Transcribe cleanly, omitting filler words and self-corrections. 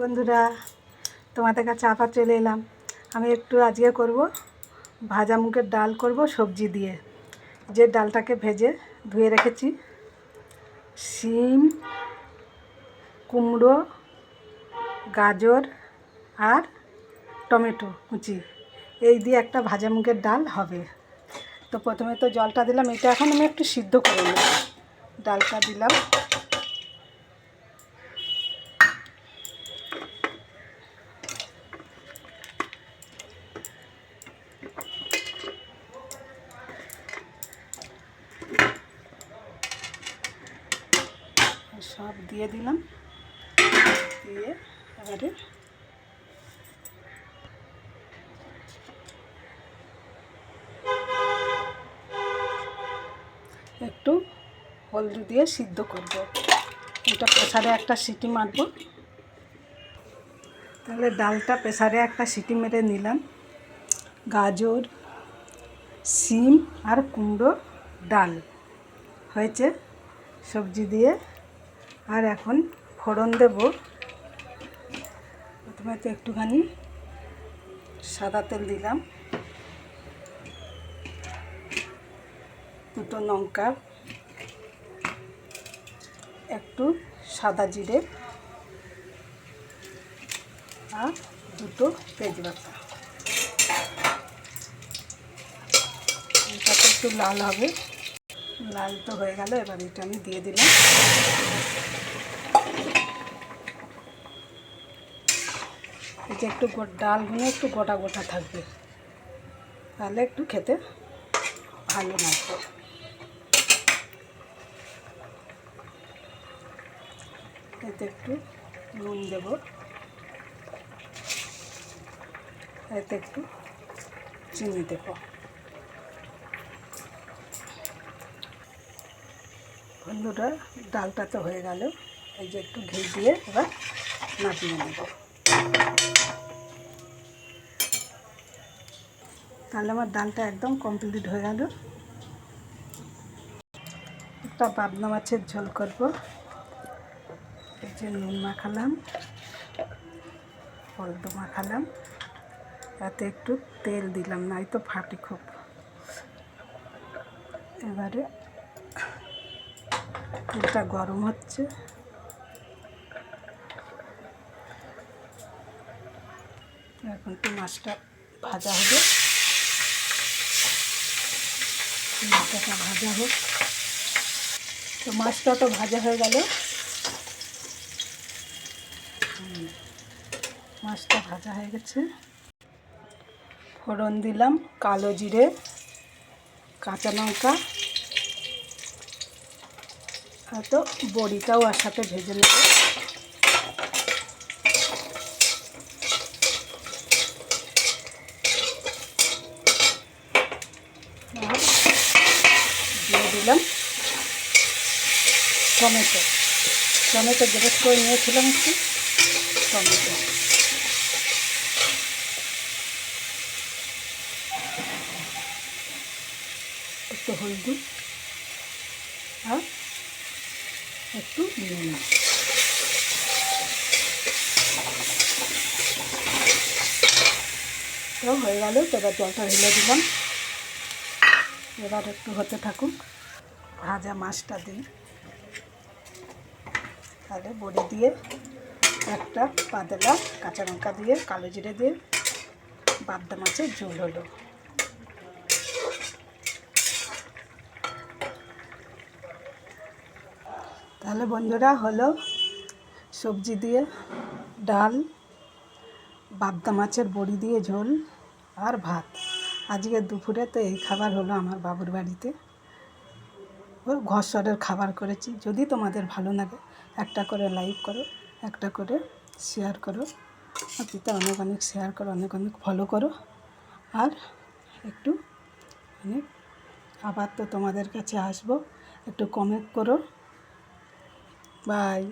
বন্ধুরা, তোমাদের কাছে আবার চলে এলাম। আমি একটু আজকে করব ভাজা মুগের ডাল করব সবজি দিয়ে। যে ডালটাকে ভেজে ধুয়ে রেখেছি, শিম, কুমড়ো, গাজর আর টমেটো কুচি এই দিয়ে একটা ভাজা মুগের ডাল হবে। তো প্রথমে তো জলটা দিলাম, এটা এখন আমি একটু সিদ্ধ করে নেব। ডালটা দিলাম, সব দিয়ে দিলাম, দিয়ে এবারে একটু হলদি দিয়ে সিদ্ধ করব। এটা প্রেসারে একটা সিটি মারব। তাহলে ডালটা প্রেসারে একটা সিটি মেরে নিলাম। গাজর, শিম আর কুমড়ো ডাল হয়েছে সবজি দিয়ে। আর এখন ফোড়ন দেব। প্রথমে তো একটুখানি সাদা তেল দিলাম, দুটো লঙ্কা, একটু সাদা জিরে আর দুটো তেজপাতা। এটা তো একটু লাল হবে, লাল তো হয়ে গেল। এবার এটা আমি দিয়ে দিলাম। এই যে একটু ডালগুলো একটু গোটা গোটা থাকবে, তাহলে একটু খেতে ভালো লাগবে। এতে একটু নুন দেব, এতে একটু চিনি দেব। বন্ধুরা, ডালটা তো হয়ে গেল। এই যে একটু ঘি দিয়ে এবার নামিয়ে নেব। তাহলে আমার ডালটা একদম কমপ্লিট হয়ে গেল। একটা পাবদা মাছের ঝোল করব। এই যে নুন মাখালাম, হলদ মাখালাম, তাতে একটু তেল দিলাম, নাই তো ফাটে খুব। এবারে তেলটা গরম হচ্ছে, এখন তো মাছটা ভাজা হবে। মাছটা ভাজা হোক। তো মাছটা তো ভাজা হয়ে গেল। মাছটা ভাজা হয়ে গেছে। ফোড়ন দিলাম কালো জিরে, কাঁচা লঙ্কা, তো বড়িটাও আর সাথে ভেজে নেব। আর দিয়ে দিলাম টমেটো। টমেটো গ্রেট করে নিয়েছিলাম একটু টমেটো। একটু হলদি আর একটু নুন। তো হয়ে গেল। এবার জলটা ঢেলে দিলাম। এবার একটু হতে থাকুক। ভাজা মাছটা দিই, তাহলে বড়ি দিয়ে একটা পাতলা কাঁচা লঙ্কা দিয়ে কালো জিরে দিয়ে পাবদা মাছের ঝোল হলো। তাহলে বন্ধুরা, হলো সবজি দিয়ে ডাল, পাবদা মাছের বড়ি দিয়ে ঝোল আর ভাত। আজকে দুপুরে তো এই খাবার হলো আমার বাবুর বাড়িতে। ওই ঘরসরের খাবার করেছি। যদি তোমাদের ভালো লাগে একটা করে লাইক করো, একটা করে শেয়ার করো, অতীতে অনেক অনেক শেয়ার করো, অনেক অনেক ফলো করো। আর একটু অনেক আবার তো তোমাদের কাছে আসবো, একটু কমেন্ট করো। বাই।